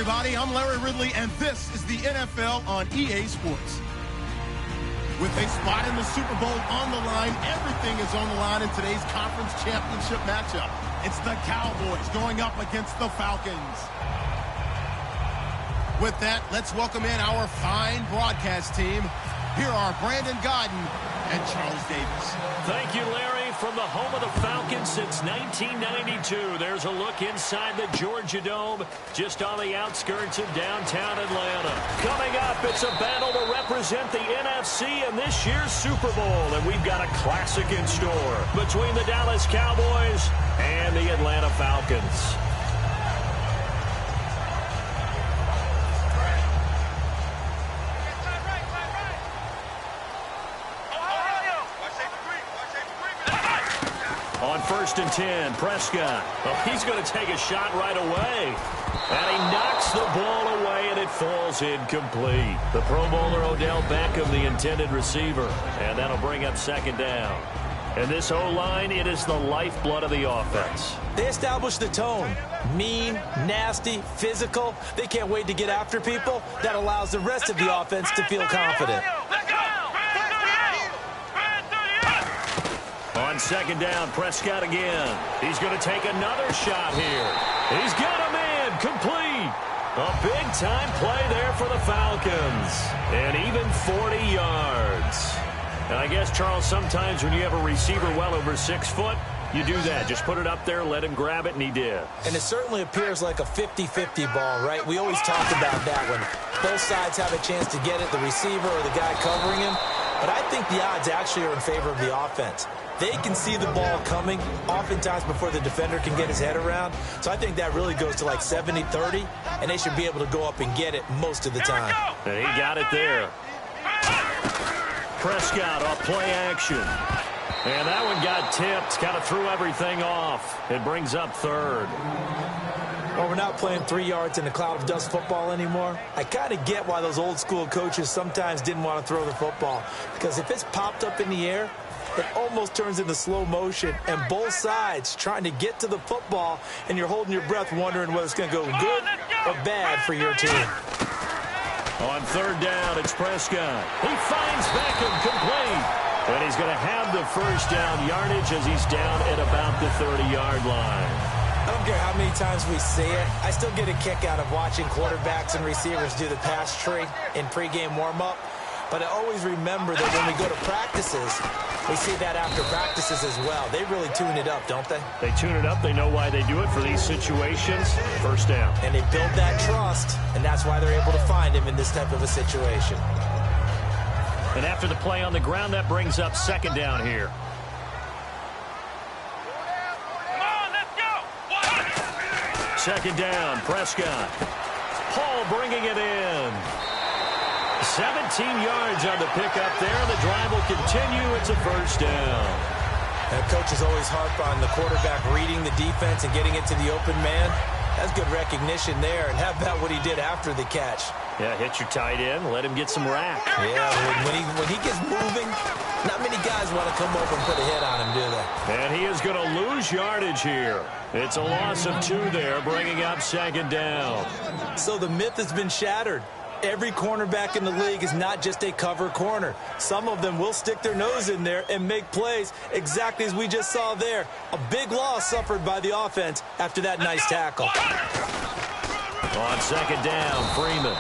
everybody. I'm Larry Ridley, and this is the NFL on EA Sports. With a spot in the Super Bowl on the line, everything is on the line in today's conference championship matchup. It's the Cowboys going up against the Falcons. With that, let's welcome in our fine broadcast team. Here are Brandon Godden and Charles Davis. Thank you, Larry. From the home of the Falcons since 1992, there's a look inside the Georgia Dome, just on the outskirts of downtown Atlanta. Coming up, it's a battle to represent the NFC in this year's Super Bowl, and we've got a classic in store between the Dallas Cowboys and the Atlanta Falcons. On 1st and 10, Prescott. Well, he's going to take a shot right away. And he knocks the ball away, and it falls incomplete. The Pro Bowler Odell Beckham, the intended receiver. And that'll bring up 2nd down. And this O-line, it is the lifeblood of the offense. They establish the tone. Mean, nasty, physical. They can't wait to get after people. That allows the rest of the offense to feel confident. On 2nd down, Prescott again. He's going to take another shot here. He's got him in, complete. A big-time play there for the Falcons. And even 40 yards. And I guess, Charles, sometimes when you have a receiver well over 6 foot, you do that. Just put it up there, let him grab it, and he did. And it certainly appears like a 50-50 ball, right? We always talk about that when both sides have a chance to get it, the receiver or the guy covering him. But I think the odds actually are in favor of the offense. They can see the ball coming oftentimes before the defender can get his head around. So I think that really goes to like 70-30, and they should be able to go up and get it most of the time. And he got it there. Prescott off play action. And that one got tipped, kind of threw everything off. It brings up 3rd. Well, we're not playing 3 yards in a cloud of dust football anymore. I kind of get why those old school coaches sometimes didn't want to throw the football. Because if it's popped up in the air, it almost turns into slow motion, and both sides trying to get to the football, and you're holding your breath wondering whether it's going to go good or bad for your team. On 3rd down, it's Prescott. He finds Beckham complete. And he's going to have the 1st down yardage as he's down at about the 30-yard line. I don't care how many times we see it. I still get a kick out of watching quarterbacks and receivers do the pass tree in pregame warm-up. But I always remember that when we go to practices, we see that after practices as well. They really tune it up, don't they? They tune it up. They know why they do it for these situations. 1st down. And they build that trust, and that's why they're able to find him in this type of a situation. And after the play on the ground, that brings up 2nd down here. Come on, let's go. 2nd down, Prescott. Paul bringing it in. 17 yards on the pickup there. The drive will continue. It's a 1st down. And coaches always harp on the quarterback reading the defense and getting it to the open man. That's good recognition there. And how about what he did after the catch? Yeah, hit your tight end. Let him get some rack. Yeah, when he gets moving, not many guys want to come over and put a hit on him, do they? And he is going to lose yardage here. It's a loss of 2 there, bringing up 2nd down. So the myth has been shattered. Every cornerback in the league is not just a cover corner. Some of them will stick their nose in there and make plays exactly as we just saw there. A big loss suffered by the offense after that nice tackle. On 2nd down, Freeman.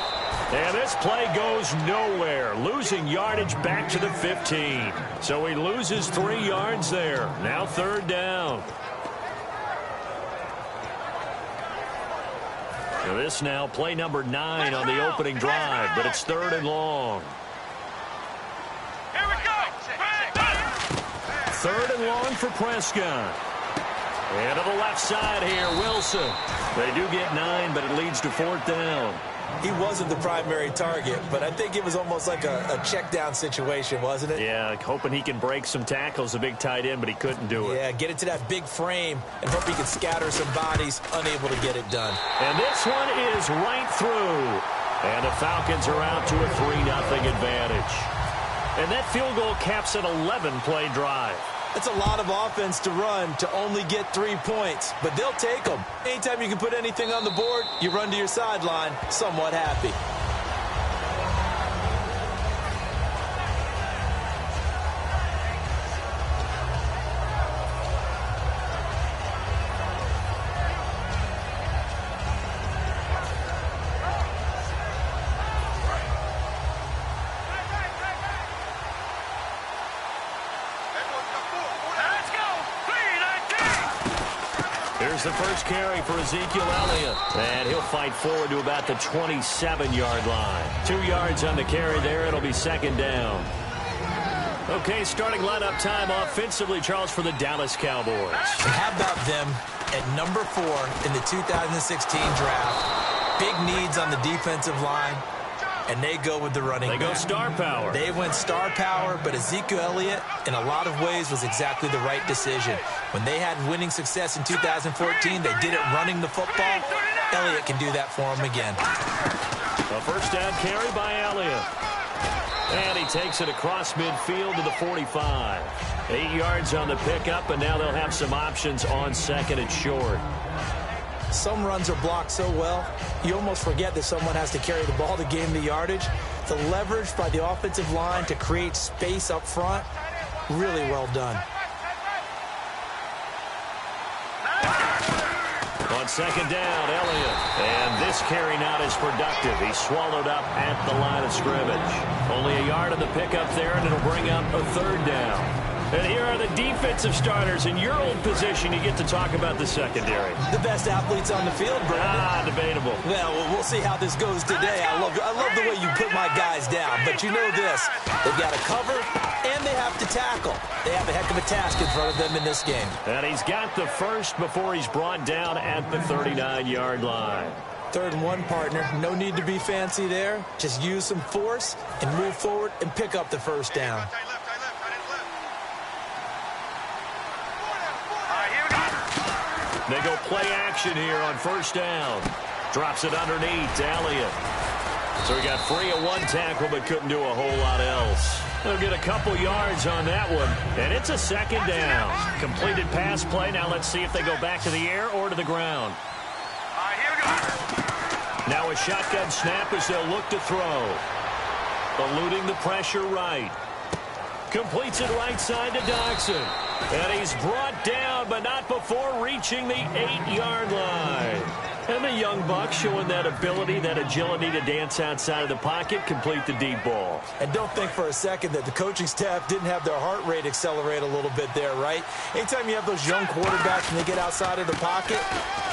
And this play goes nowhere, losing yardage back to the 15. So he loses 3 yards there. Now 3rd down. So this now play number 9 on the opening drive, but it's 3rd and long. Here we go. 3rd and long for Prescott. And to the left side here, Wilson. They do get 9, but it leads to 4th down. He wasn't the primary target, but I think it was almost like a check down situation, wasn't it? Yeah, hoping he can break some tackles, a big tight end, but he couldn't do it. Yeah, get it to that big frame and hope he can scatter some bodies, unable to get it done. And this one is right through. And the Falcons are out to a 3-0 advantage. And that field goal caps an 11-play drive. That's a lot of offense to run to only get 3 points, but they'll take them. Anytime you can put anything on the board, you run to your sideline somewhat happy. Here's the first carry for Ezekiel Elliott. And he'll fight forward to about the 27-yard line. 2 yards on the carry there. It'll be second down. Okay, starting lineup time offensively, Charles, for the Dallas Cowboys. How about them at number 4 in the 2016 draft? Big needs on the defensive line. And they go with the running back. They go star power. They went star power, but Ezekiel Elliott, in a lot of ways, was exactly the right decision. When they had winning success in 2014, they did it running the football. Elliott can do that for them again. A first down carry by Elliott. And he takes it across midfield to the 45. 8 yards on the pickup, and now they'll have some options on second and short. Some runs are blocked so well, you almost forget that someone has to carry the ball to gain the yardage. The leverage by the offensive line to create space up front, really well done. On second down, Elliott. And this carry not as productive. He's swallowed up at the line of scrimmage. Only a yard on the pickup there, and it'll bring up a third down. And here are the defensive starters. In your old position, you get to talk about the secondary. The best athletes on the field, Brandon. Debatable. Well, we'll see how this goes today. I love the way you put my guys down. But you know this. They've got to cover, and they have to tackle. They have a heck of a task in front of them in this game. And he's got the first before he's brought down at the 39-yard line. 3rd and 1, partner. No need to be fancy there. Just use some force and move forward and pick up the first down. They go play action here on first down. Drops it underneath to Elliott. So he got free of 1 tackle but couldn't do a whole lot else. They'll get a couple yards on that one. And it's a second down. Completed pass play. Now let's see if they go back to the air or to the ground. Now a shotgun snap as they'll look to throw. Eluding the pressure right. Completes it right side to Dodson. And he's brought down, but not before reaching the 8-yard line. And the young buck showing that ability, that agility to dance outside of the pocket, complete the deep ball. And don't think for a second that the coaching staff didn't have their heart rate accelerate a little bit there, right? Anytime you have those young quarterbacks and they get outside of the pocket,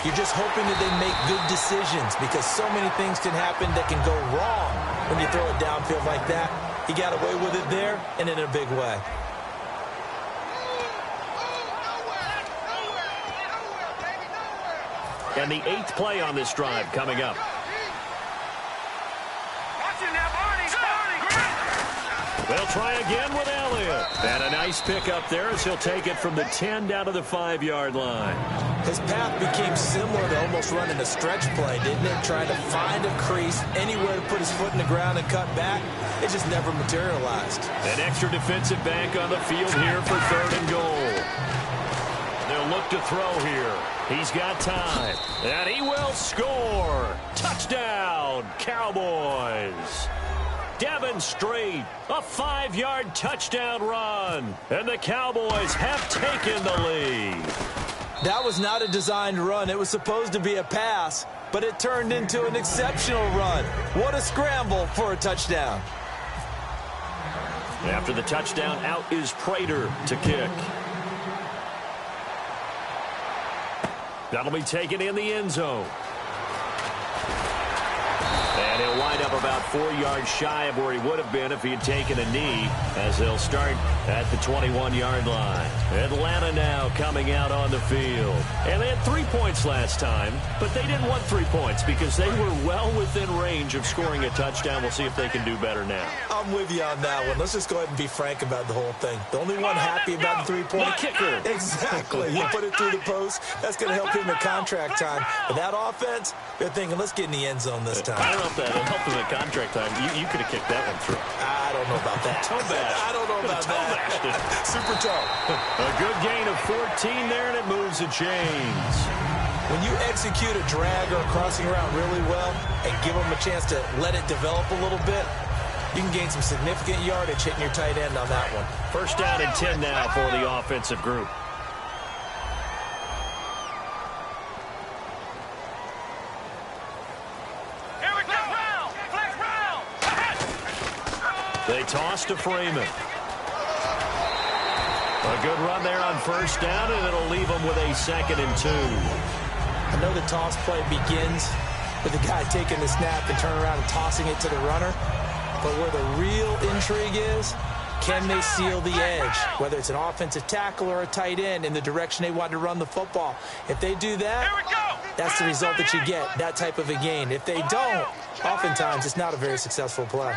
you're just hoping that they make good decisions because so many things can happen that can go wrong when you throw it downfield like that. He got away with it there and in a big way. And the 8th play on this drive coming up. They'll try again with Elliott. And a nice pickup there as he'll take it from the 10 down to the 5-yard line. His path became similar to almost running a stretch play, didn't it? Trying to find a crease, anywhere to put his foot in the ground and cut back. It just never materialized. An extra defensive back on the field here for 3rd and goal. They'll look to throw here. He's got time. And he will score. Touchdown, Cowboys. Devin Street, a 5-yard touchdown run. And the Cowboys have taken the lead. That was not a designed run. It was supposed to be a pass, but it turned into an exceptional run. What a scramble for a touchdown. After the touchdown, out is Prater to kick. That'll be taken in the end zone. And he'll wind up about 4 yards shy of where he would have been if he had taken a knee, as they'll start at the 21-yard line. Atlanta now coming out on the field. And they had 3 points last time, but they didn't want 3 points because they were well within range of scoring a touchdown. We'll see if they can do better now. I'm with you on that one. Let's just go ahead and be frank about the whole thing. The only one happy about the 3-point kicker. Exactly. You put it through the post. That's going to help him at contract time. But that offense, they're thinking, let's get in the end zone this time. I don't know if that'll help him at contract time. You could have kicked that one through. I don't know about that. Toe bash. I don't know about that. Super toe. A good gain of 14 there, and it moves the chains. When you execute a drag or a crossing route really well and give them a chance to let it develop a little bit, you can gain some significant yardage hitting your tight end on that one. First down and 10 now for the offensive group. Here we go. Flex round. They toss to Freeman. A good run there on first down, and it'll leave them with a 2nd and 2. I know the toss play begins with the guy taking the snap and turning around and tossing it to the runner. But where the real intrigue is, can they seal the edge? Whether it's an offensive tackle or a tight end in the direction they want to run the football. If they do that, that's the result that you get, that type of a gain. If they don't, oftentimes it's not a very successful play.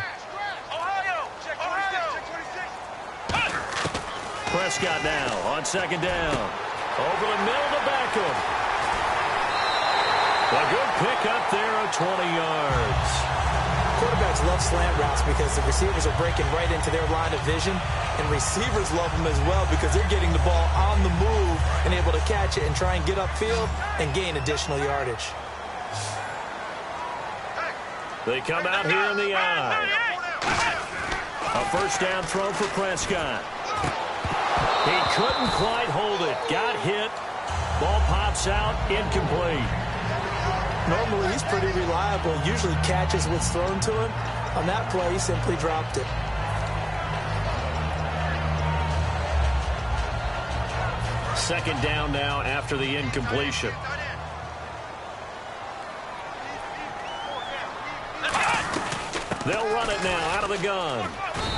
Prescott now on 2nd down. Over the middle to Beckham. A good pick up there of 20 yards. Quarterbacks love slant routes because the receivers are breaking right into their line of vision, and receivers love them as well because they're getting the ball on the move and able to catch it and try and get upfield and gain additional yardage. They come out here in the eye. A first down throw for Prescott. He couldn't quite hold it. Got hit. Ball pops out. Incomplete. Normally, he's pretty reliable. Usually catches what's thrown to him. On that play, he simply dropped it. Second down now after the incompletion. They'll run it now out of the gun.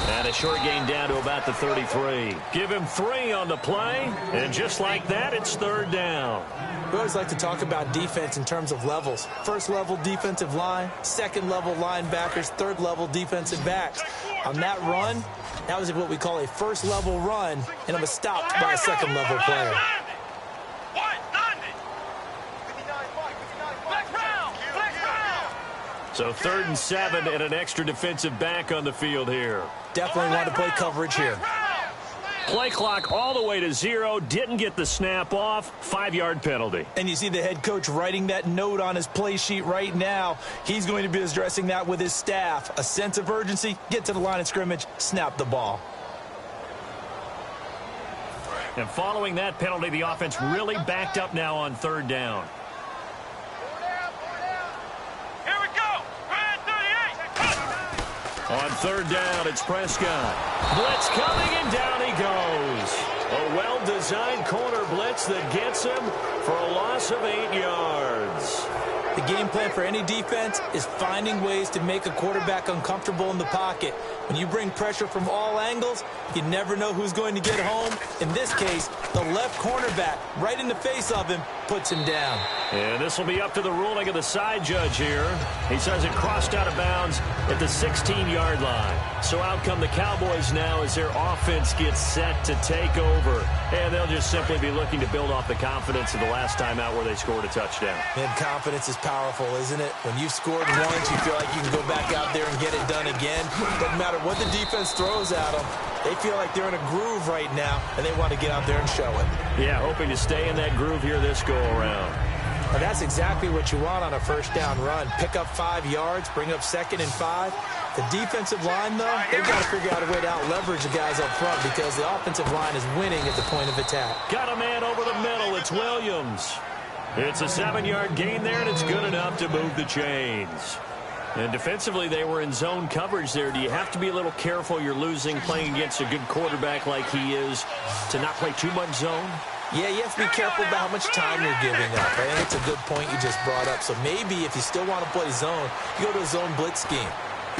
And a short gain down to about the 33. Give him 3 on the play. And just like that, it's 3rd down. We always like to talk about defense in terms of levels. First level defensive line, second level linebackers, third level defensive backs. On that run, that was what we call a first level run, and it was stopped by a second level player. So 3rd and 7 and an extra defensive back on the field here. Definitely want to play coverage here. Play clock all the way to 0. Didn't get the snap off. 5-yard penalty. And you see the head coach writing that note on his play sheet right now. He's going to be addressing that with his staff. A sense of urgency, get to the line of scrimmage, snap the ball. And following that penalty, the offense really backed up now on 3rd down. On 3rd down, it's Prescott. Blitz coming, and down he goes. A well-designed corner blitz that gets him for a loss of 8 yards. The game plan for any defense is finding ways to make a quarterback uncomfortable in the pocket. When you bring pressure from all angles, you never know who's going to get home. In this case, the left cornerback, right in the face of him, puts him down. And this will be up to the ruling of the side judge here. He says it crossed out of bounds at the 16-yard line. So out come the Cowboys now as their offense gets set to take over. And they'll just simply be looking to build off the confidence of the last time out where they scored a touchdown. And confidence is powerful, isn't it? When you've scored once, you feel like you can go back out there and get it done again. Doesn't matter what the defense throws at them. They feel like they're in a groove right now, and they want to get out there and show it. Yeah, hoping to stay in that groove here this go-around. And that's exactly what you want on a first down run. Pick up 5 yards, bring up 2nd and 5. The defensive line, though, they've got to figure out a way to out-leverage the guys up front because the offensive line is winning at the point of attack. Got a man over the middle. It's Williams. It's a 7-yard gain there, and it's good enough to move the chains. And defensively, they were in zone coverage there. Do you have to be a little careful you're losing playing against a good quarterback like he is to not play too much zone? Yeah, you have to be careful about how much time you're giving up. I think it's a good point you just brought up. So maybe if you still want to play zone, you go to a zone blitz scheme,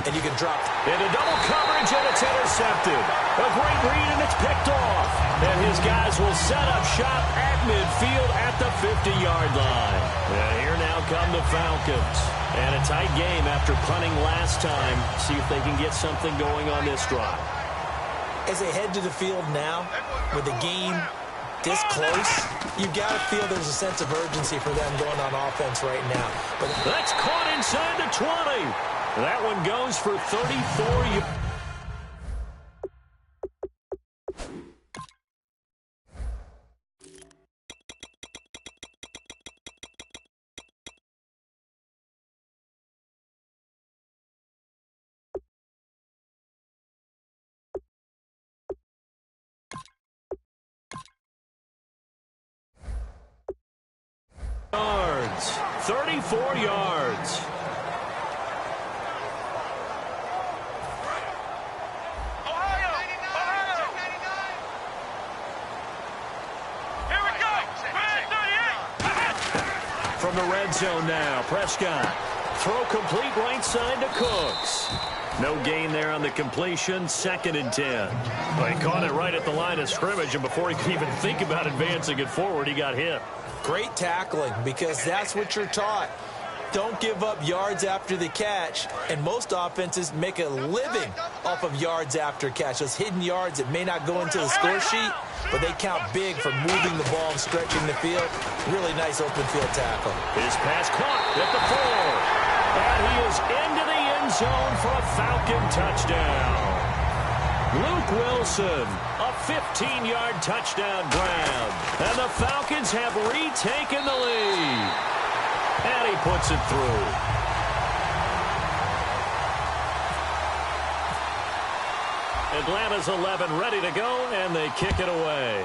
and you can drop. Into double coverage, and it's intercepted. A great read, and it's picked off. And his guys will set up shop at midfield at the 50-yard line. And here now come the Falcons. And a tight game after punting last time. See if they can get something going on this drive. As they head to the field now, with the game this close, you've got to feel there's a sense of urgency for them going on offense right now. But that's caught inside the 20. That one goes for 34 yards. 34 yards. From the red zone now, Prescott. Throw complete right side to Cooks. No gain there on the completion, 2nd and 10. Well, he caught it right at the line of scrimmage, and before he could even think about advancing it forward, he got hit. Great tackling, because that's what you're taught. Don't give up yards after the catch, and most offenses make a living off of yards after catch. Those hidden yards that may not go into the score sheet, but they count big for moving the ball and stretching the field. Really nice open field tackle. His pass caught at the 4. And he is into the end zone for a Falcon touchdown. Luke Wilson, a 15-yard touchdown grab. And the Falcons have retaken the lead. And he puts it through. Atlanta's 11 ready to go, and they kick it away.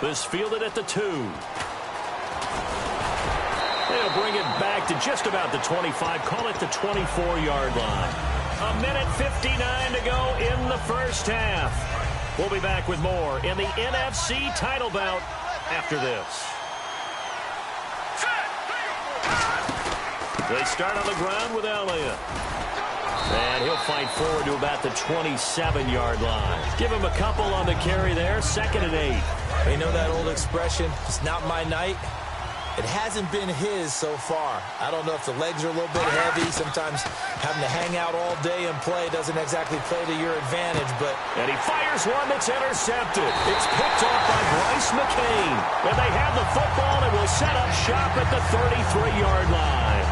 This fielded at the 2. They'll bring it back to just about the 25. Call it the 24-yard line. A minute 59 to go in the first half. We'll be back with more in the NFC title bout after this. They start on the ground with Elliott. And he'll fight forward to about the 27-yard line. Give him a couple on the carry there. 2nd and 8. You know that old expression, it's not my night? It hasn't been his so far. I don't know if the legs are a little bit heavy. Sometimes having to hang out all day and play doesn't exactly play to your advantage. And he fires one that's intercepted. It's picked off by Bryce McCain. And they have the football and will set up shop at the 33-yard line.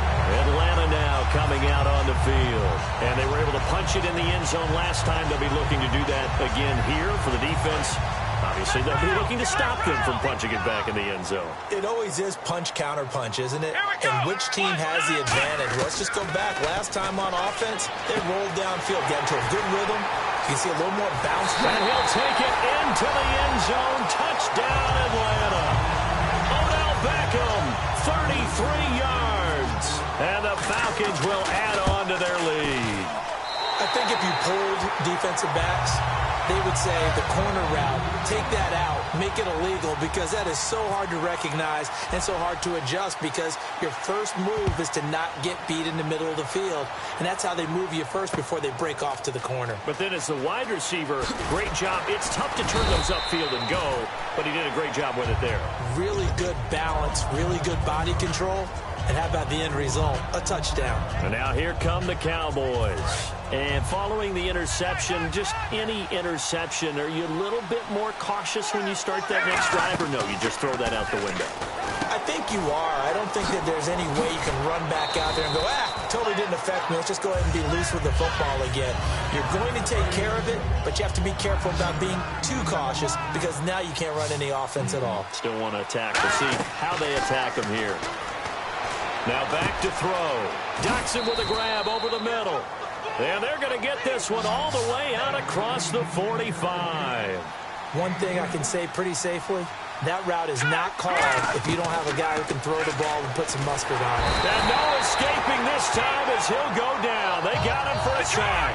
Atlanta now coming out on the field. And they were able to punch it in the end zone last time. They'll be looking to do that again here for the defense. Obviously, they'll be looking to stop them from punching it back in the end zone. It always is punch-counter-punch, isn't it? And which team has the advantage? Let's just go back. Last time on offense, they rolled downfield, get into a good rhythm. You can see a little more bounce. And he'll take it into the end zone. Touchdown, Atlanta. Odell Beckham, 33 yards. And the Falcons will add on to their lead. I think if you pulled defensive backs, they would say the corner route, take that out, make it illegal, because that is so hard to recognize and so hard to adjust, because your first move is to not get beat in the middle of the field. And that's how they move you first before they break off to the corner. But then as the wide receiver, great job. It's tough to turn those upfield and go, but he did a great job with it there. Really good balance, really good body control. And how about the end result? A touchdown. And now here come the Cowboys. And following the interception, just any interception, are you a little bit more cautious when you start that next drive, or no, you just throw that out the window? I think you are. I don't think that there's any way you can run back out there and go, totally didn't affect me. Let's just go ahead and be loose with the football again. You're going to take care of it, but you have to be careful about being too cautious, because now you can't run any offense at all. Still want to attack. We'll see how they attack them here. Now back to throw. Doxson with a grab over the middle. And they're going to get this one all the way out across the 45. One thing I can say pretty safely, that route is not called if you don't have a guy who can throw the ball and put some mustard on it. And no escaping this time as he'll go down. They got him for a sack.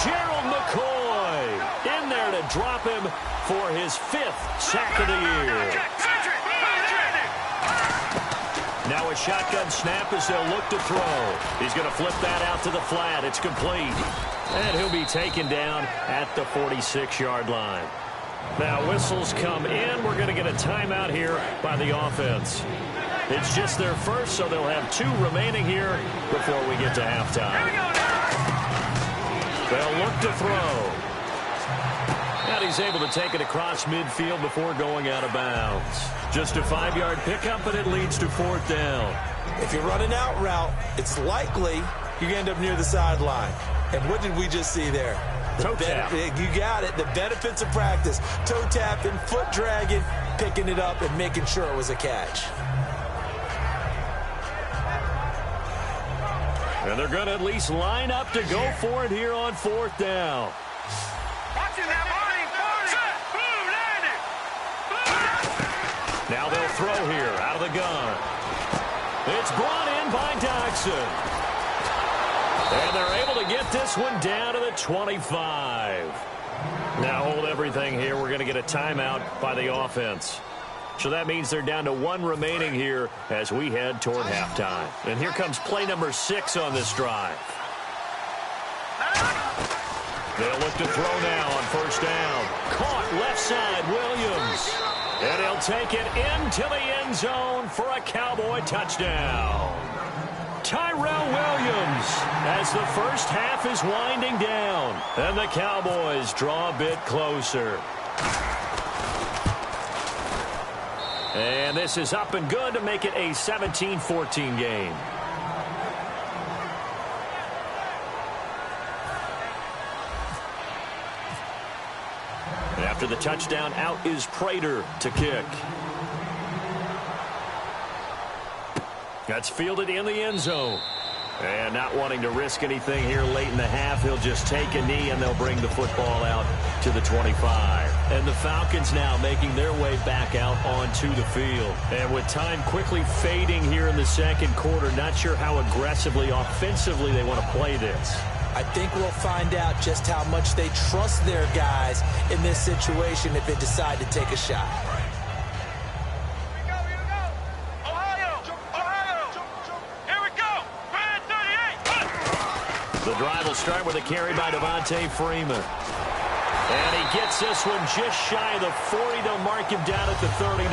Gerald McCoy in there to drop him for his 5th sack of the year. Now a shotgun snap as they'll look to throw. He's going to flip that out to the flat. It's complete. And he'll be taken down at the 46-yard line. Now whistles come in. We're going to get a timeout here by the offense. It's just their first, so they'll have 2 remaining here before we get to halftime. They'll look to throw. And he's able to take it across midfield before going out of bounds. Just a 5-yard pickup, and it leads to 4th down. If you're running out route, it's likely you're going to end up near the sideline. And what did we just see there? Toe tap. You got it. The benefits of practice. Toe tapping, foot dragging, picking it up, and making sure it was a catch. And they're going to at least line up to go for it here on 4th down. Watching that body. Now they'll throw here out of the gun. It's brought in by Dodson. And they're able to get this one down to the 25. Now hold everything here. We're going to get a timeout by the offense. So that means they're down to 1 remaining here as we head toward halftime. And here comes play number 6 on this drive. They'll look to throw now on 1st down. Caught left side, Williams. And he'll take it into the end zone for a Cowboy touchdown. Tyrell Williams as the first half is winding down. And the Cowboys draw a bit closer. And this is up and good to make it a 17-14 game. After the touchdown, out is Prater to kick. That's fielded in the end zone. And not wanting to risk anything here late in the half, he'll just take a knee and they'll bring the football out to the 25. And the Falcons now making their way back out onto the field. And with time quickly fading here in the second quarter, not sure how aggressively, offensively they want to play this. I think we'll find out just how much they trust their guys in this situation if they decide to take a shot. Here we go. Ohio. Here we go. Red 38. The drive will start with a carry by Devontae Freeman. And he gets this one just shy of the 40. They'll mark him down at the 39.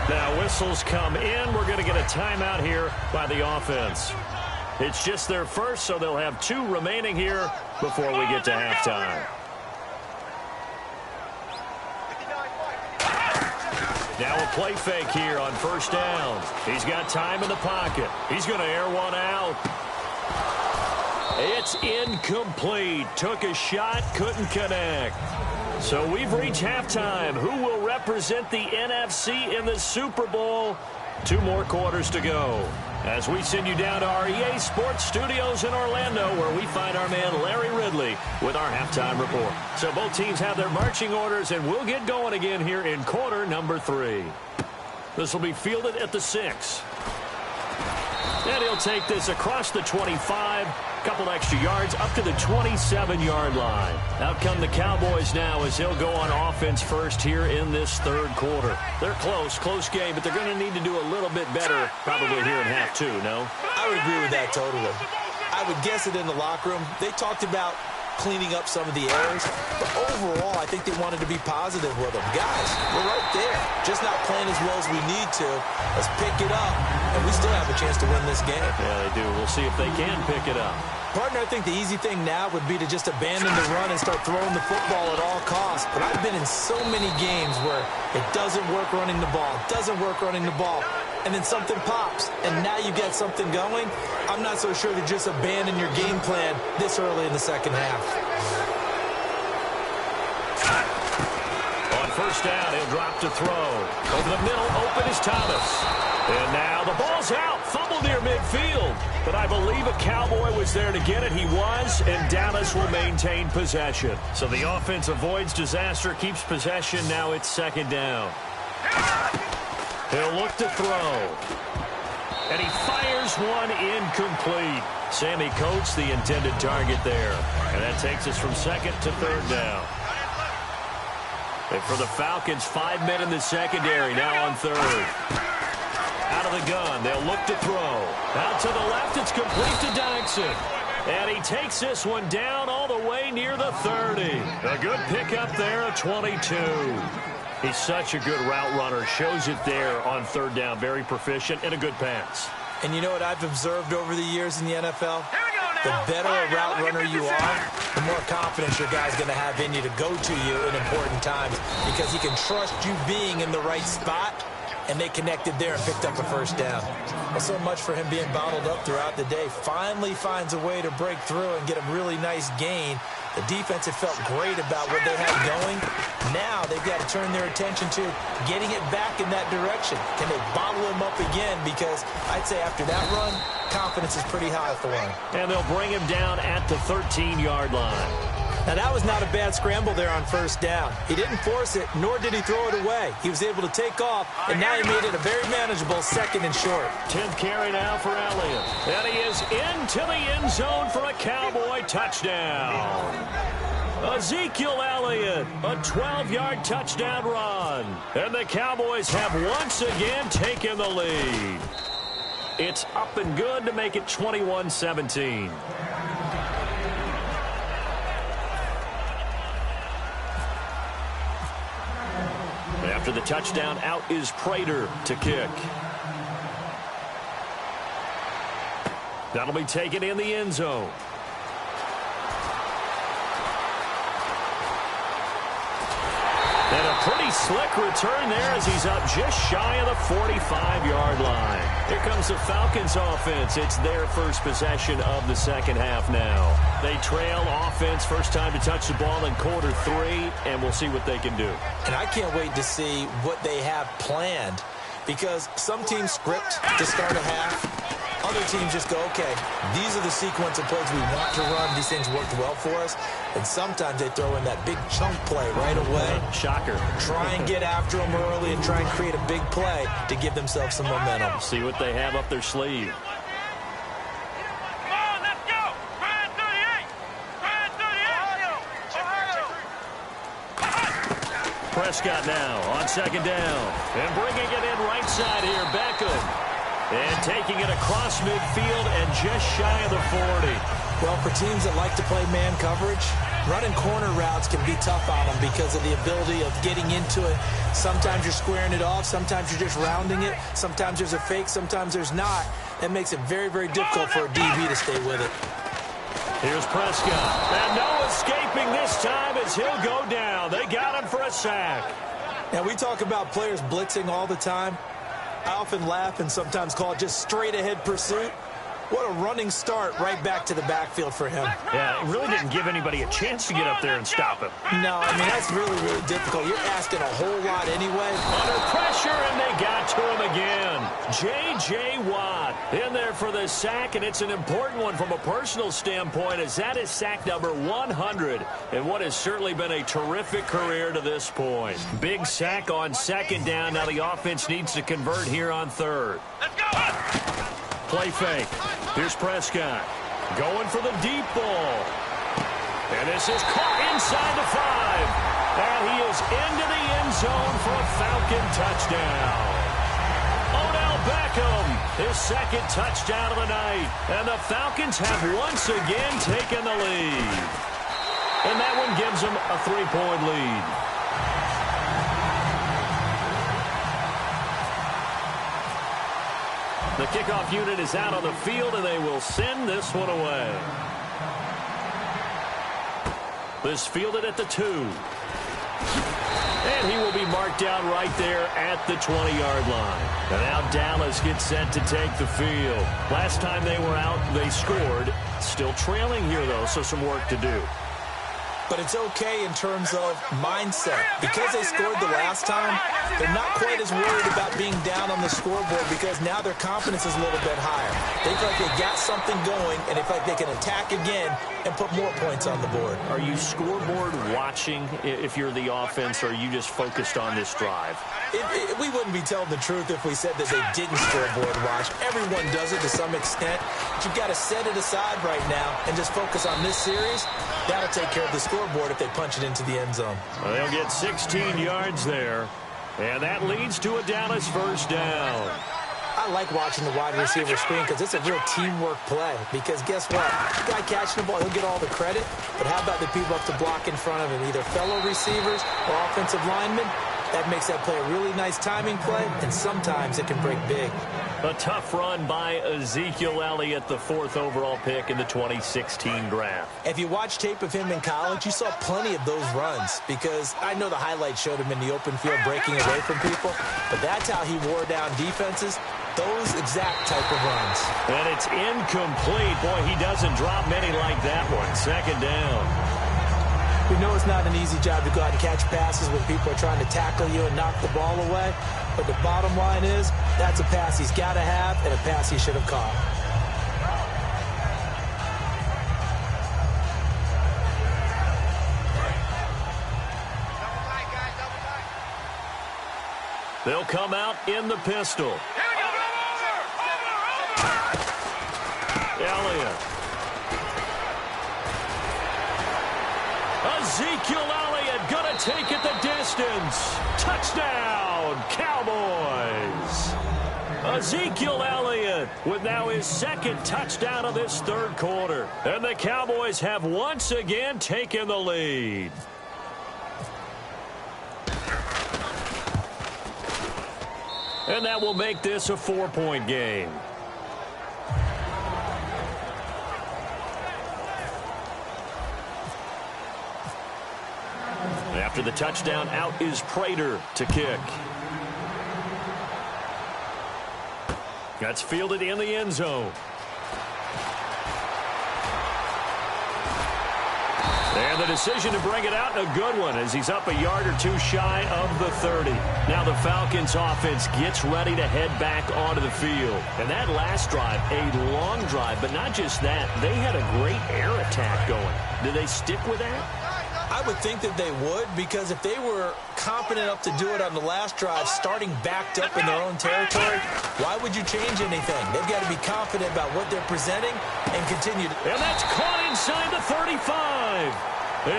Now whistles come in. We're going to get a timeout here by the offense. It's just their first, so they'll have 2 remaining here before we get to halftime. Now a play fake here on 1st down. He's got time in the pocket. He's going to air one out. It's incomplete. Took a shot, couldn't connect. So we've reached halftime. Who will represent the NFC in the Super Bowl? 2 more quarters to go. As we send you down to our EA Sports Studios in Orlando, where we find our man Larry Ridley with our halftime report. So both teams have their marching orders, and we'll get going again here in quarter number 3. This will be fielded at the 6. And he'll take this across the 25, couple extra yards, up to the 27-yard line. Out come the Cowboys now as he'll go on offense first here in this 3rd quarter. They're close game, but they're going to need to do a little bit better probably here in half 2, no? I would agree with that totally. I would guess it in the locker room. They talked about cleaning up some of the errors, but overall, I think they wanted to be positive with them. Guys, we're right there. Just not playing as well as we need to. Let's pick it up, and we still have a chance to win this game. Yeah, they do. We'll see if they can pick it up. Partner, I think the easy thing now would be to just abandon the run and start throwing the football at all costs. But I've been in so many games where it doesn't work running the ball, and then something pops, and now you get something going. I'm not so sure to just abandon your game plan this early in the second half. On 1st down, he'll drop to throw. Over the middle, open is Thomas. And now the ball's out. Fumble near midfield. But I believe a Cowboy was there to get it. He was, and Dallas will maintain possession. So the offense avoids disaster, keeps possession. Now it's 2nd down. He'll look to throw. And he fires one incomplete. Sammy Coates, the intended target there. And that takes us from 2nd to 3rd down. And for the Falcons, 5 men in the secondary, now on 3rd. Out of the gun, they'll look to throw. Out to the left, it's complete to Dodson. And he takes this one down all the way near the 30. A good pickup there, a 22. He's such a good route runner. Shows it there on 3rd down. Very proficient and a good pass. And you know what I've observed over the years in the NFL? The better a route runner you are, the more confidence your guy's going to have in you to go to you in important times because he can trust you being in the right spot and they connected there and picked up a first down. Well, so much for him being bottled up throughout the day. Finally finds a way to break through and get a really nice gain. The defense had felt great about what they had going. Now they've got to turn their attention to getting it back in that direction. Can they bottle him up again? Because I'd say after that run, confidence is pretty high for him. And they'll bring him down at the 13-yard line. Now, that was not a bad scramble there on first down. He didn't force it, nor did he throw it away. He was able to take off, and now he made it a very manageable second and short. 10th carry now for Elliott. And he is into the end zone for a Cowboy touchdown. Ezekiel Elliott, a 12-yard touchdown run. And the Cowboys have once again taken the lead. It's up and good to make it 21-17. After the touchdown, out is Prater to kick. That'll be taken in the end zone. And a pretty slick return there as he's up just shy of the 45-yard line. Here comes the Falcons offense. It's their first possession of the second half now. They trail offense, first time to touch the ball in quarter 3, and we'll see what they can do. And I can't wait to see what they have planned, because some teams script to start a half. Other teams just go, okay, these are the sequence of plays we want to run. These things worked well for us. And sometimes they throw in that big chunk play right away. Shocker. Try and get after them early and try and create a big play to give themselves some momentum. See what they have up their sleeve. Come on, let's go. Brand 38. Brand 38. Prescott now on second down. And bringing it in right side here, Beckham. And taking it across midfield and just shy of the 40. Well, for teams that like to play man coverage, running corner routes can be tough on them because of the ability of getting into it. Sometimes you're squaring it off. Sometimes you're just rounding it. Sometimes there's a fake. Sometimes there's not. That makes it very, very difficult for a DB to stay with it. Here's Prescott. And no escaping this time as he'll go down. They got him for a sack. Now, we talk about players blitzing all the time. I often laugh and sometimes call it just straight-ahead pursuit. What a running start right back to the backfield for him. Yeah, it really didn't give anybody a chance to get up there and stop him. No, I mean, that's really, really difficult. You're asking a whole lot anyway. Under pressure, and they got to him again. J.J. Watt in there for the sack, and it's an important one from a personal standpoint, as that is sack number 100 in what has certainly been a terrific career to this point. Big sack on second down. Now the offense needs to convert here on third. Let's go. Play fake. Here's Prescott. Going for the deep ball. And this is caught inside the 5. And he is into the end zone for a Falcon touchdown. Odell Beckham, his second touchdown of the night. And the Falcons have once again taken the lead. And that one gives them a 3-point lead. The kickoff unit is out on the field, and they will send this one away. This fielded at the 2. And he will be marked down right there at the 20-yard line. And now Dallas gets set to take the field. Last time they were out, they scored. Still trailing here, though, so some work to do. But it's okay in terms of mindset. Because they scored the last time, they're not quite as worried about being down on the scoreboard because now their confidence is a little bit higher. They feel like they got something going, and they feel like they can attack again and put more points on the board. Are you scoreboard watching if you're the offense, or are you just focused on this drive? We wouldn't be telling the truth if we said that they didn't scoreboard watch. Everyone does it to some extent. But you've got to set it aside right now and just focus on this series. That'll take care of the scoreboard if they punch it into the end zone. Well, they'll get 16 yards there. And that leads to a Dallas first down. I like watching the wide receiver screen because it's a real teamwork play. Because guess what? The guy catching the ball, he'll get all the credit. But how about the people up to block in front of him, either fellow receivers or offensive linemen? That makes that play a really nice timing play, and sometimes it can break big. A tough run by Ezekiel Elliott, the 4th overall pick in the 2016 draft. If you watch tape of him in college, you saw plenty of those runs, because I know the highlights showed him in the open field breaking away from people, but that's how he wore down defenses, those exact type of runs. And it's incomplete. Boy, he doesn't drop many like that one. 2nd down. We know it's not an easy job to go out and catch passes when people are trying to tackle you and knock the ball away. But the bottom line is, that's a pass he's got to have and a pass he should have caught. They'll come out in the pistol. Elliott. Ezekiel Elliott gonna take it the distance. Touchdown, Cowboys. Ezekiel Elliott with now his 2nd touchdown of this 3rd quarter. And the Cowboys have once again taken the lead. And that will make this a 4-point game. After the touchdown, out is Prater to kick. That's fielded in the end zone. And the decision to bring it out, a good one, as he's up a yard or two shy of the 30. Now the Falcons offense gets ready to head back onto the field. And that last drive, a long drive, but not just that. They had a great air attack going. Do they stick with that? I would think that they would, because if they were competent enough to do it on the last drive, starting backed up in their own territory, why would you change anything? They've got to be confident about what they're presenting and continue to... And that's caught inside the 35.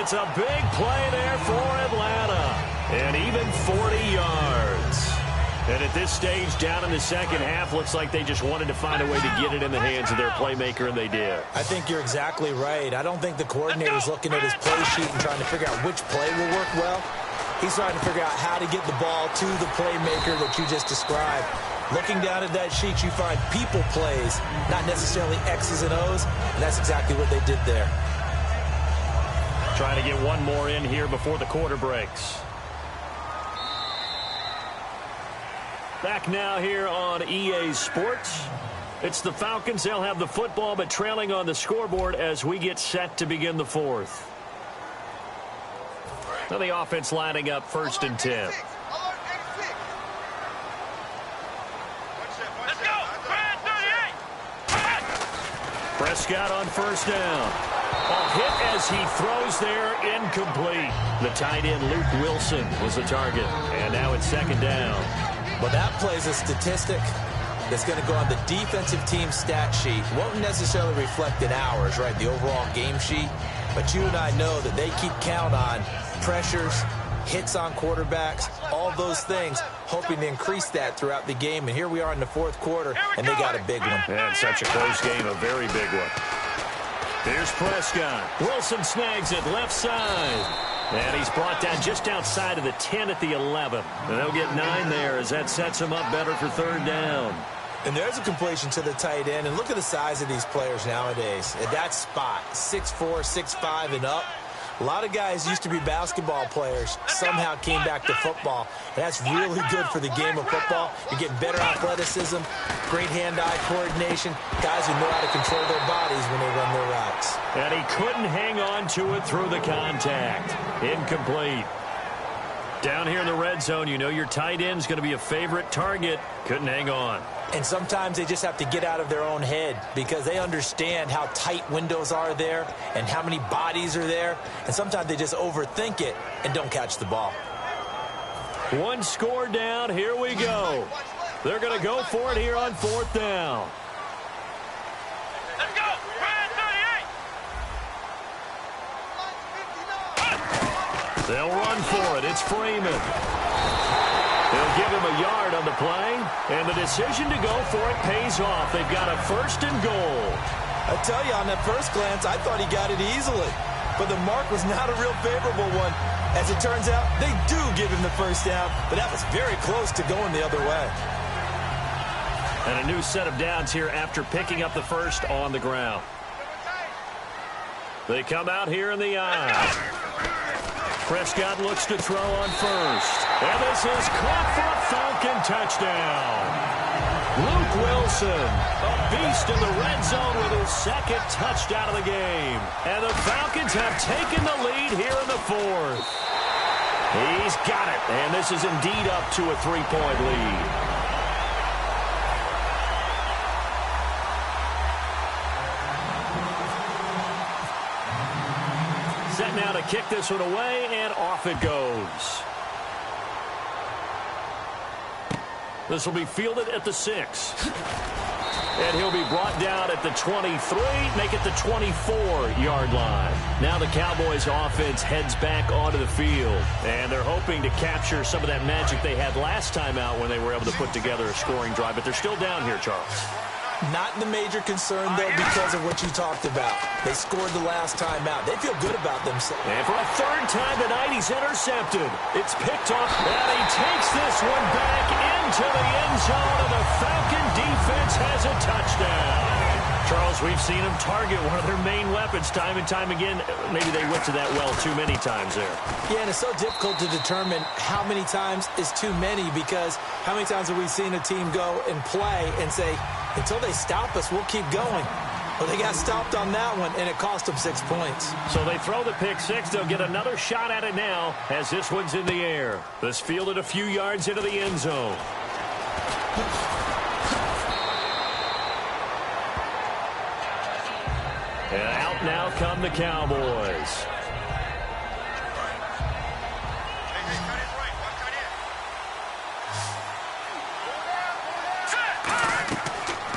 It's a big play there for Atlanta. And even 40 yards. And at this stage, down in the 2nd half, looks like they just wanted to find a way to get it in the hands of their playmaker, and they did. I think you're exactly right. I don't think the coordinator's looking at his play sheet and trying to figure out which play will work well. He's trying to figure out how to get the ball to the playmaker that you just described. Looking down at that sheet, you find people plays, not necessarily X's and O's, and that's exactly what they did there. Trying to get one more in here before the quarter breaks. Back now here on EA Sports. It's the Falcons. They'll have the football, but trailing on the scoreboard as we get set to begin the 4th. Now the offense lining up 1st and 10. Let's go. Brad 38. Prescott on 1st down. A hit as he throws there, incomplete. The tight end Luke Wilson was the target. And now it's 2nd down. Well, that plays a statistic that's going to go on the defensive team stat sheet. Won't necessarily reflect in ours, right, the overall game sheet. But you and I know that they keep count on pressures, hits on quarterbacks, all those things, hoping to increase that throughout the game. And here we are in the 4th quarter, and they got a big one. And such a close game, a very big one. Here's Prescott. Wilson snags it left side. And he's brought down just outside of the 10 at the 11. And they'll get 9 there as that sets him up better for 3rd down. And there's a completion to the tight end. And look at the size of these players nowadays. At that spot, 6'4", 6'5", and up. A lot of guys used to be basketball players, somehow came back to football. And that's really good for the game of football. You're getting better athleticism, great hand-eye coordination, guys who know how to control their bodies when they run their routes. And he couldn't hang on to it through the contact. Incomplete. Down here in the red zone, you know your tight end's going to be a favorite target. Couldn't hang on. And sometimes they just have to get out of their own head because they understand how tight windows are there and how many bodies are there. And sometimes they just overthink it and don't catch the ball. One score down. Here we go. They're going to go for it here on 4th down. Let's go. Brad 38. They'll run for it. It's Freeman. They'll give him a yard on the play, and the decision to go for it pays off. They've got a 1st and goal. I tell you, on that first glance, I thought he got it easily. but the mark was not a real favorable one. As it turns out, they do give him the first down, but that was very close to going the other way. And a new set of downs here after picking up the first on the ground. They come out here in the eye. Prescott looks to throw on first. And this is caught for a Falcon touchdown. Luke Wilson, a beast in the red zone with his second touchdown of the game. And the Falcons have taken the lead here in the fourth. He's got it, and this is indeed up to a 3-point lead. Set now to kick this one away, and off it goes. This will be fielded at the 6. And he'll be brought down at the 23, make it the 24-yard line. Now the Cowboys offense heads back onto the field, and they're hoping to capture some of that magic they had last time out when they were able to put together a scoring drive, but they're still down here, Charles. Not the major concern, though, because of what you talked about. They scored the last time out. They feel good about themselves. And for a third time tonight, he's intercepted. It's picked off, and he takes this one back into the end zone, and the Falcon defense has a touchdown. Charles, we've seen them target one of their main weapons time and time again. Maybe they went to that well too many times there. Yeah, and it's so difficult to determine how many times is too many, because how many times have we seen a team go and play and say, until they stop us, we'll keep going. Well, they got stopped on that one, and it cost them 6 points. So they throw the pick six. They'll get another shot at it now as this one's in the air. This fielded a few yards into the end zone. And out now come the Cowboys.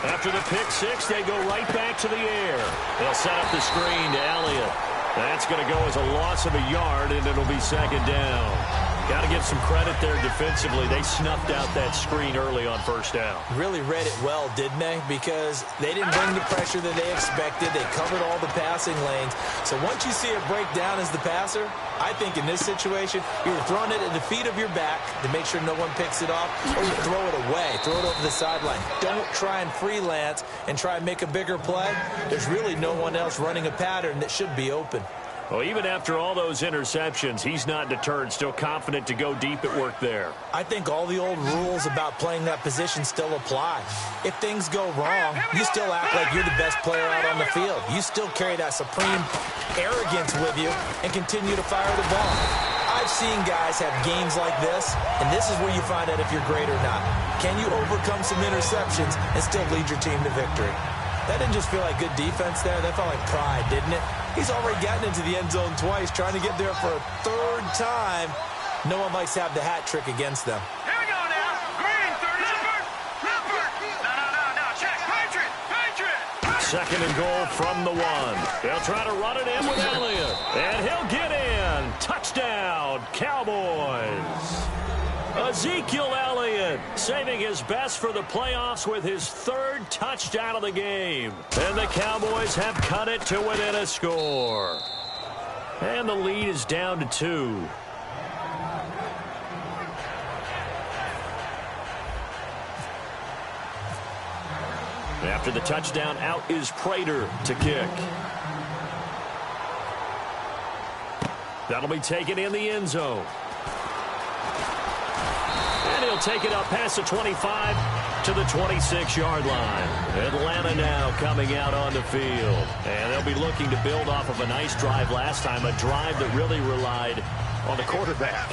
After the pick six, they go right back to the air. They'll set up the screen to Elliott. That's going to go as a loss of a yard, and it'll be second down. Got to give some credit there defensively. They snuffed out that screen early on first down. Really read it well, didn't they? Because they didn't bring the pressure that they expected. They covered all the passing lanes. So once you see it break down as the passer, I think in this situation, you're throwing it at the feet of your back to make sure no one picks it off, or you throw it away, throw it over the sideline. Don't try and freelance and try and make a bigger play. There's really no one else running a pattern that should be open. Well, even after all those interceptions, he's not deterred, still confident to go deep at work there. I think all the old rules about playing that position still apply. If things go wrong, you still act like you're the best player out on the field. You still carry that supreme arrogance with you and continue to fire the ball. I've seen guys have games like this, and this is where you find out if you're great or not. Can you overcome some interceptions and still lead your team to victory? That didn't just feel like good defense there. That felt like pride, didn't it? He's already gotten into the end zone twice, trying to get there for a third time. No one likes to have the hat trick against them. Here we go now. Green, 30. Leopard. No. Check. Patriot. Second and goal from the one. They'll try to run it in with Elliott. And he'll get in. Touchdown, Cowboys. Ezekiel Elliott saving his best for the playoffs with his third touchdown of the game. And the Cowboys have cut it to within a score. And the lead is down to 2. After the touchdown, out is Prater to kick. That'll be taken in the end zone. And he'll take it up past the 25 to the 26-yard line. Atlanta now coming out on the field. And they'll be looking to build off of a nice drive last time, a drive that really relied on the quarterback.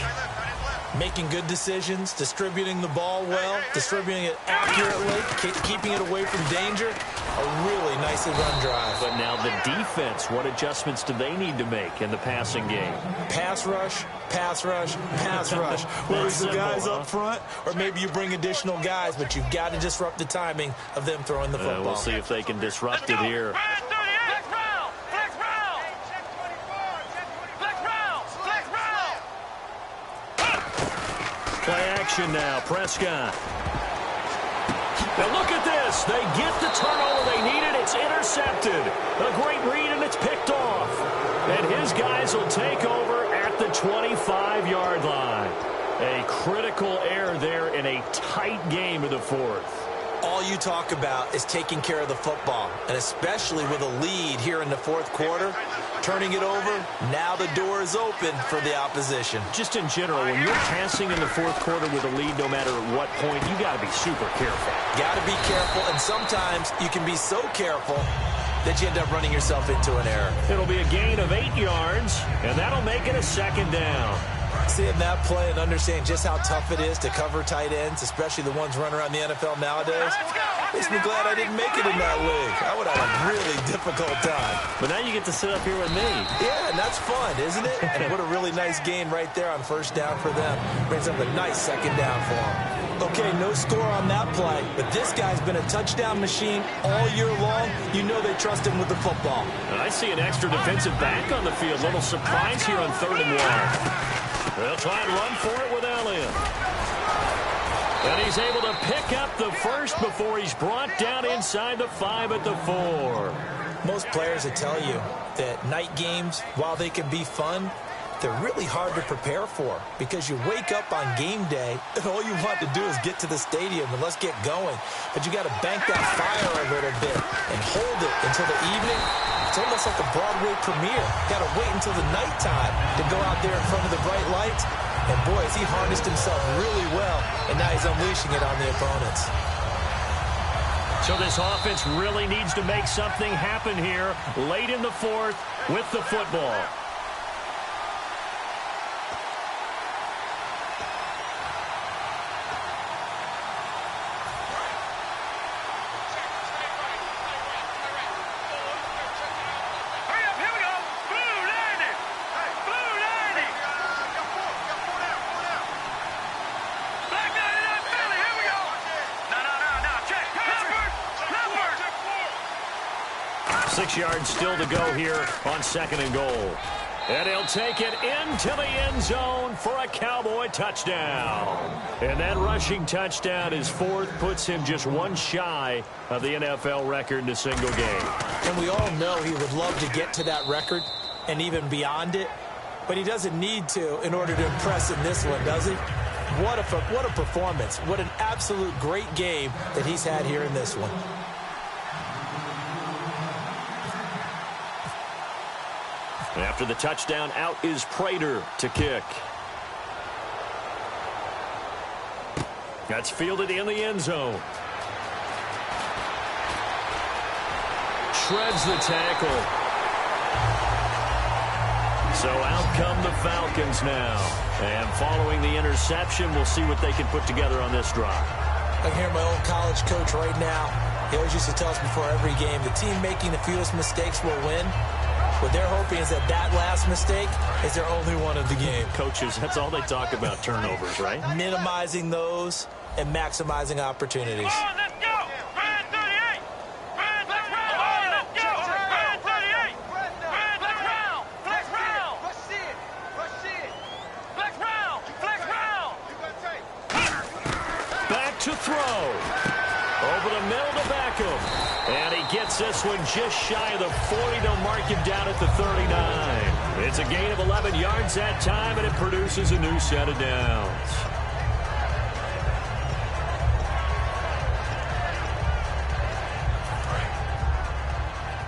Making good decisions, distributing the ball well, distributing it accurately, keeping it away from danger. A really nicely run drive. But now the defense, what adjustments do they need to make in the passing game? Pass rush, pass rush, pass rush. Whether it's the guys up front, or maybe you bring additional guys, but you've got to disrupt the timing of them throwing the football. We'll see if they can disrupt it here. Play action now, Prescott. Now look at this. They get the turnover they needed. It's intercepted. A great read, and it's picked off. And his guy 5-yard line. A critical error there in a tight game of the fourth. All you talk about is taking care of the football, and especially with a lead here in the fourth quarter, turning it over, now the door is open for the opposition. Just in general, when you're passing in the fourth quarter with a lead, no matter at what point, you got to be super careful. Got to be careful, and sometimes you can be so careful that you end up running yourself into an error. It'll be a gain of 8 yards, and that'll make it a 2nd down. Seeing that play and understanding just how tough it is to cover tight ends, especially the ones running around the NFL nowadays, makes me glad I didn't make it in that league. I would have had a really difficult time. But now you get to sit up here with me. Yeah, and that's fun, isn't it? And what a really nice gain right there on 1st down for them. Brings up a nice 2nd down for them. Okay, no score on that play, but this guy's been a touchdown machine all year long. You know they trust him with the football. And I see an extra defensive back on the field. Little surprise here on 3rd and 1. They'll try and run for it with Elliott. And he's able to pick up the first before he's brought down inside the 5 at the 4. Most players will tell you that night games, while they can be fun, they're really hard to prepare for because you wake up on game day and all you want to do is get to the stadium and let's get going. But you got to bank that fire a little bit and hold it until the evening. It's almost like a Broadway premiere. Got to wait until the nighttime to go out there in front of the bright lights. And boy, has he harnessed himself really well, and now he's unleashing it on the opponents. So this offense really needs to make something happen here late in the fourth with the football. Yards still to go here on 2nd and goal. And he'll take it into the end zone for a Cowboy touchdown. And that rushing touchdown, his 4th, puts him just 1 shy of the NFL record in a single game. And we all know he would love to get to that record and even beyond it, but he doesn't need to in order to impress in this one, does he? What a performance. What an absolute great game that he's had here in this one. After the touchdown, out is Prater to kick. That's fielded in the end zone. Shreds the tackle. So out come the Falcons now. And following the interception, we'll see what they can put together on this drive. I can hear my old college coach right now. He always used to tell us before every game, the team making the fewest mistakes will win. What they're hoping is that last mistake is their only one of the game. Coaches, that's all they talk about, turnovers, right? Minimizing those and maximizing opportunities. Come on, let's go! Brand 38! Brand, let's round! Come on, let's go! Brand 38! Brand, let's round! Flex round! Rush in! Rush in! Flex round! Flex round! Back to throw. Over the middle to Beckham. And he gets this one just shy of the 40 to mark him down at the 39. It's a gain of 11 yards that time, and it produces a new set of downs.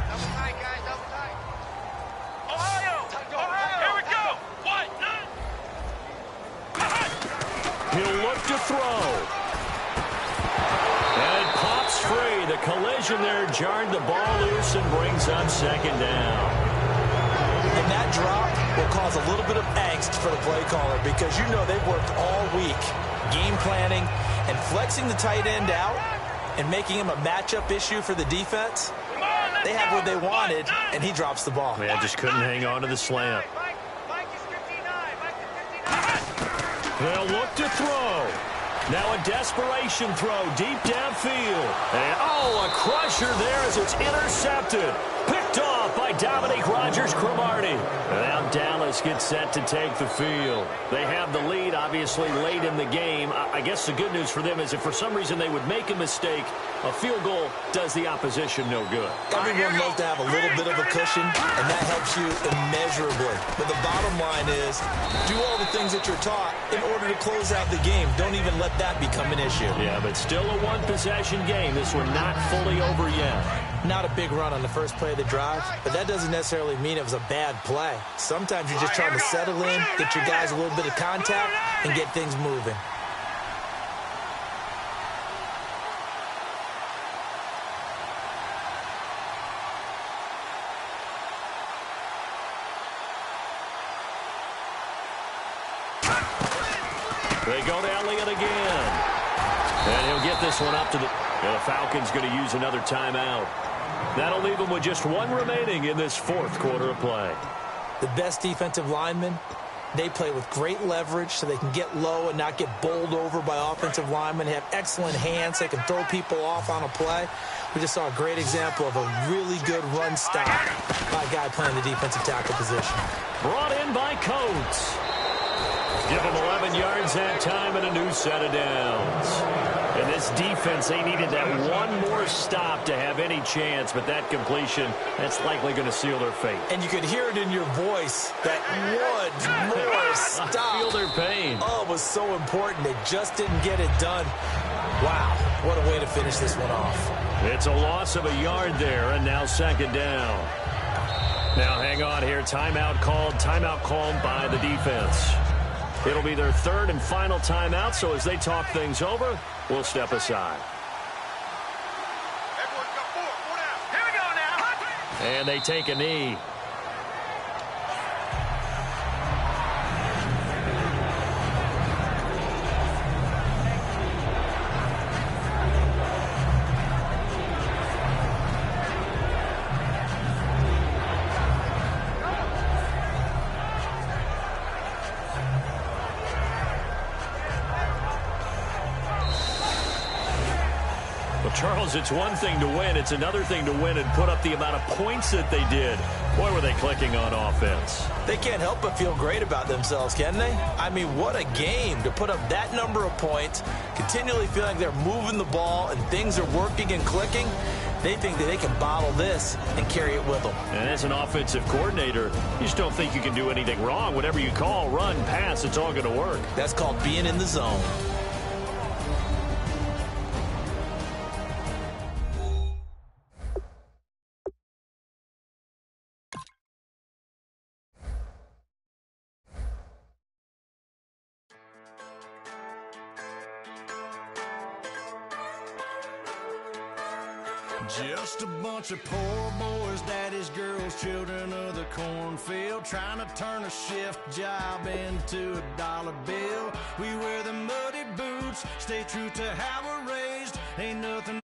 Double tight, guys, double tight. Ohio! Here we go! 1, 2. He'll look to throw. And it pops free. The collision there jarred the ball loose and brings up 2nd down. And that drop will cause a little bit of angst for the play caller because you know they've worked all week game planning and flexing the tight end out and making him a matchup issue for the defense. They had what they wanted, and he drops the ball. Man, just couldn't hang on to the slant. Mike is 59. Mike is 59. They'll look to throw. Now a desperation throw deep downfield. And, a crusher there as it's intercepted. Picked off by Dominique Rodgers-Cromartie. And now Dallas Dallas gets set to take the field. They have the lead, obviously, late in the game. I guess the good news for them is if for some reason they would make a mistake, a field goal does the opposition no good. Everyone loves to have a little bit of a cushion, and that helps you immeasurably. But the bottom line is, do all the things that you're taught in order to close out the game. Don't even let that become an issue. Yeah, but still a one-possession game. This one not fully over yet. Not a big run on the first play of the drive, but that doesn't necessarily mean it was a bad play. Sometimes you're just trying to settle in, get your guys a little bit of contact, and get things moving. They go to Elliott again. And he'll get this one up to the Falcons going to use another timeout. That'll leave them with just one remaining in this fourth quarter of play. The best defensive linemen, they play with great leverage so they can get low and not get bowled over by offensive linemen. They have excellent hands. They can throw people off on a play. We just saw a great example of a really good run stop by a guy playing the defensive tackle position. Brought in by Coates. Give him 11 yards that time and a new set of downs. And this defense, they needed that one more stop to have any chance, but that completion, that's likely going to seal their fate. And you could hear it in your voice, that one more stop. Feel their pain. Oh, it was so important. They just didn't get it done. Wow, what a way to finish this one off. It's a loss of a yard there, and now second down. Now hang on here. Timeout called by the defense. It'll be their third and final timeout, so as they talk things over, we'll step aside. Everyone's got four down. Here we go now. And they take a knee. Charles, it's one thing to win. It's another thing to win and put up the amount of points that they did. Boy, were they clicking on offense. They can't help but feel great about themselves, can they? I mean, what a game to put up that number of points, continually feel like they're moving the ball and things are working and clicking. They think that they can bottle this and carry it with them. And as an offensive coordinator, you just don't think you can do anything wrong. Whatever you call, run, pass, it's all going to work. That's called being in the zone. Just a bunch of poor boys, daddy's girls, children of the cornfield, trying to turn a shift job into a dollar bill. We wear the muddy boots, stay true to how we're raised. Ain't nothing